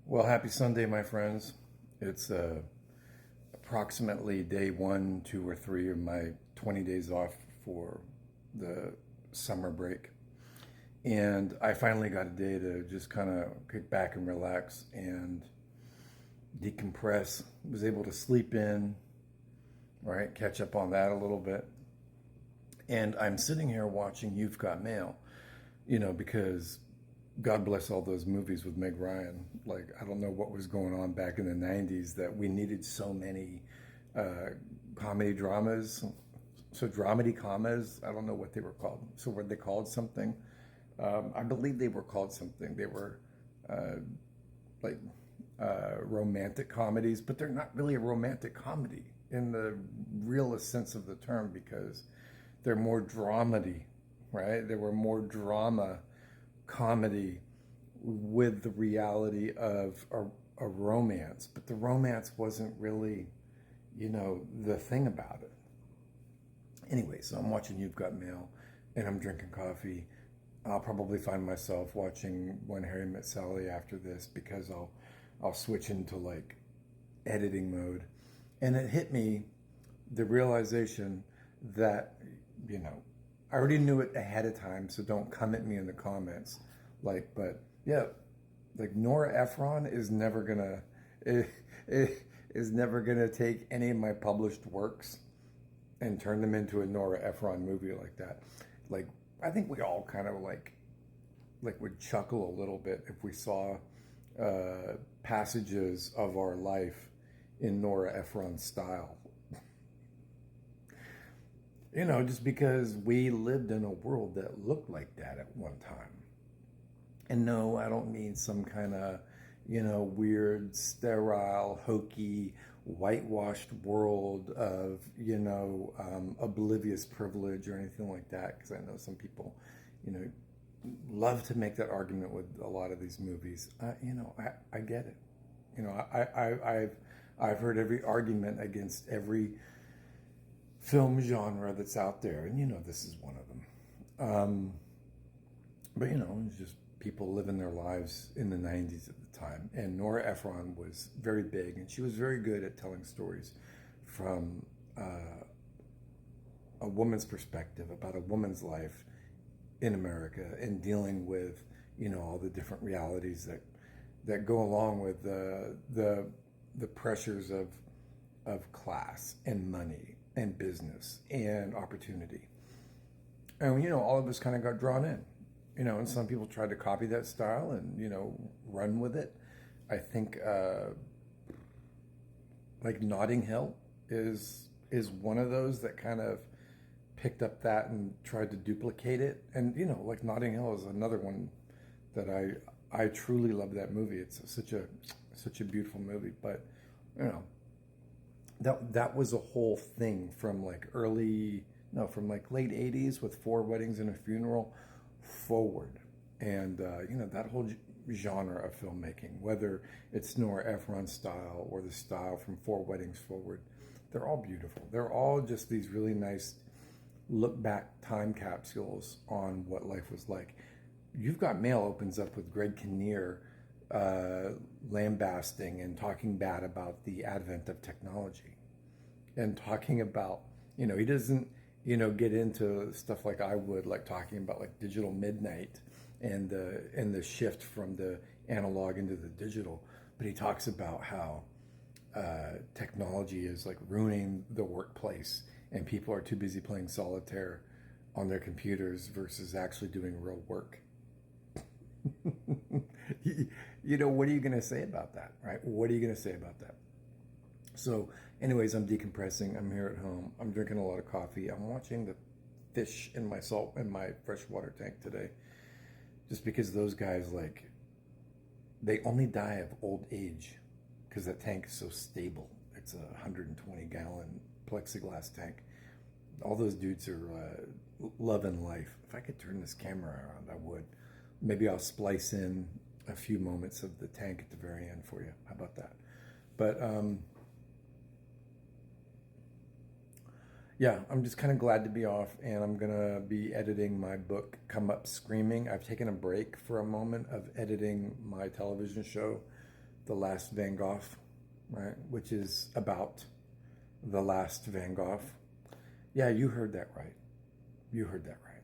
Well, happy Sunday, my friends. It's approximately day one, two, or three of my 20 days off for the summer break. And I finally got a day to just kind of kick back and relax and decompress. Was able to sleep in, right? Catch up on that a little bit. And I'm sitting here watching You've Got Mail, because God bless all those movies with Meg Ryan. Like, I don't know what was going on back in the 90s that we needed so many uh, comedy dramas. So, dramedy commas, I don't know what they were called. So, were they called something? I believe they were called something. They were uh, like romantic comedies, but they're not really a romantic comedy in the realest sense of the term because they're more dramedy, right? They were more drama comedy with the reality of a romance, but the romance wasn't really, the thing about it. Anyway, so I'm watching You've Got Mail and I'm drinking coffee. I'll probably find myself watching When Harry Met Sally after this because I'll switch into like editing mode. And it hit me the realization that, you know, I already knew it ahead of time, so don't come at me in the comments. Like, but yeah, like Nora Ephron is never gonna is never gonna take any of my published works and turn them into a Nora Ephron movie like that. Like, I think we all kind of like would chuckle a little bit if we saw passages of our life in Nora Ephron style. Just because we lived in a world that looked like that at one time. And no, I don't mean some kind of, weird, sterile, hokey, whitewashed world of, oblivious privilege or anything like that. Because I know some people, you know, love to make that argument with a lot of these movies. I get it. I've heard every argument against every film genre that's out there, and this is one of them. But it's just people living their lives in the 90s at the time. And Nora Ephron was very big, and she was very good at telling stories from a woman's perspective about a woman's life in America and dealing with all the different realities that go along with the pressures of class and money and business and opportunity. And all of us kind of got drawn in. And some people tried to copy that style and run with it. I think like Notting Hill is one of those that kind of picked up that and tried to duplicate it. And like Notting Hill is another one that I truly love that movie. It's such a beautiful movie. But you know that was a whole thing from like from like late 80s with Four Weddings and a Funeral forward. And that whole genre of filmmaking, whether it's Nora Ephron style or the style from Four Weddings forward, they're all beautiful. They're all just these really nice look back time capsules on what life was like. You've Got Mail opens up with Greg Kinnear lambasting and talking bad about the advent of technology and talking about, he doesn't, get into stuff like I would, like talking about like digital midnight and the shift from the analog into the digital. But he talks about how technology is like ruining the workplace and people are too busy playing solitaire on their computers versus actually doing real work. What are you going to say about that, right? What are you going to say about that? So, anyways, I'm decompressing. I'm here at home. I'm drinking a lot of coffee. I'm watching the fish in my freshwater tank today, just because those guys they only die of old age because that tank is so stable. It's a 120-gallon plexiglass tank. All those dudes are loving life. If I could turn this camera around, I would. Maybe I'll splice in a few moments of the tank at the very end for you. How about that? But yeah, I'm just kind of glad to be off, and I'm gonna be editing my book, Come Up Screaming. I've taken a break for a moment of editing my television show The Last Van Gogh, right? Which is about the last Van Gogh. Yeah, you heard that right. You heard that right.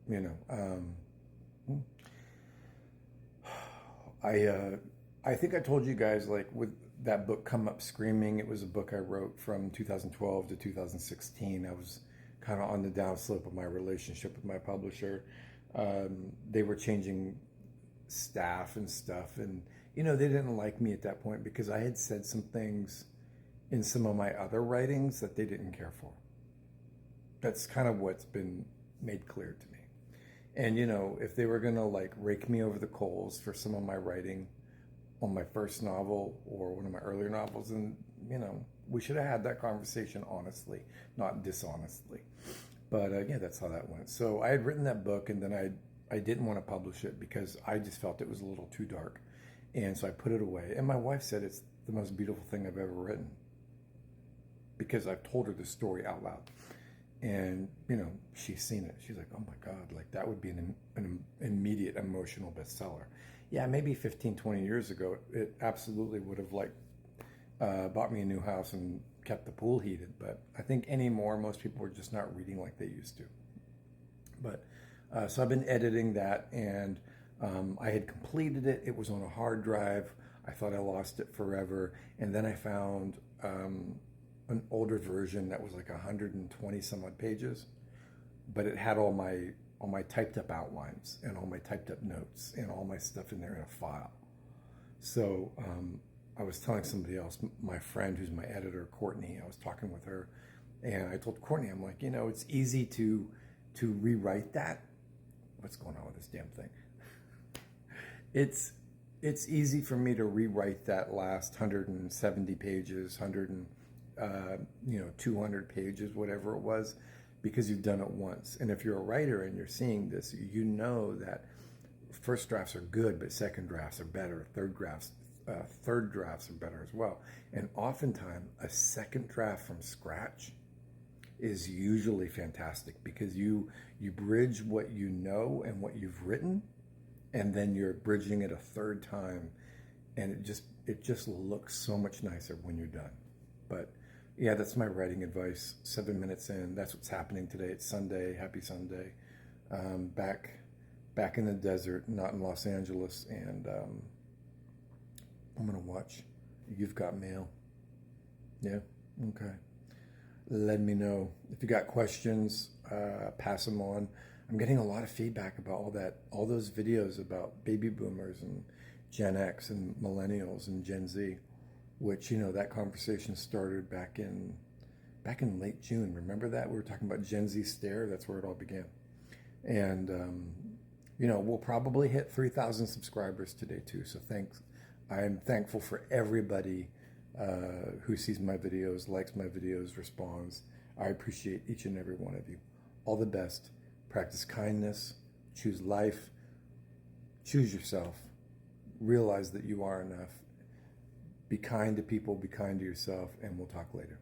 You know, I think I told you guys, like, with that book Come Up Screaming, it was a book I wrote from 2012 to 2016. I was kind of on the downslope of my relationship with my publisher. They were changing staff and stuff, and they didn't like me at that point because I had said some things in some of my other writings that they didn't care for. That's kind of what's been made clear to me. And if they were gonna like rake me over the coals for some of my writing on my first novel or one of my earlier novels, and we should have had that conversation honestly, not dishonestly. But yeah, that's how that went. So I had written that book, and then I didn't want to publish it because I just felt it was a little too dark, and so I put it away. And my wife said it's the most beautiful thing I've ever written because I've told her the story out loud. And she's seen it. She's like, oh my God, like that would be an immediate emotional bestseller. Yeah, maybe 15, 20 years ago, it absolutely would have like bought me a new house and kept the pool heated. But I think anymore, most people are just not reading like they used to. But so I've been editing that, and I had completed it. It was on a hard drive. I thought I lost it forever. And then I found an older version that was like 120 some odd pages, but it had all my typed up outlines and all my typed up notes and all my stuff in there in a file. So I was telling somebody else, my friend who's my editor, Courtney, I was talking with her, and I told Courtney, I'm like, it's easy to rewrite that. What's going on with this damn thing? It's easy for me to rewrite that last 170 pages, 200 pages, whatever it was, because you've done it once. And if you're a writer and you're seeing this, you know that first drafts are good, but second drafts are better. Third drafts are better as well. And oftentimes, a second draft from scratch is usually fantastic because you bridge what you know and what you've written, and then you're bridging it a third time, and it just looks so much nicer when you're done. But yeah, that's my writing advice. 7 minutes in, that's what's happening today. It's Sunday. Happy Sunday. Back in the desert, not in Los Angeles, and I'm gonna watch You've Got Mail. Yeah, okay. Let me know if you got questions. Pass them on. I'm getting a lot of feedback about all those videos about baby boomers and Gen X and millennials and Gen Z, which that conversation started back in late June. Remember that we were talking about Gen Z stare? That's where it all began. And we'll probably hit 3,000 subscribers today too. So thanks. I'm thankful for everybody who sees my videos, likes my videos, responds. I appreciate each and every one of you. All the best. Practice kindness. Choose life. Choose yourself. Realize that you are enough. Be kind to people. Be kind to yourself. And we'll talk later.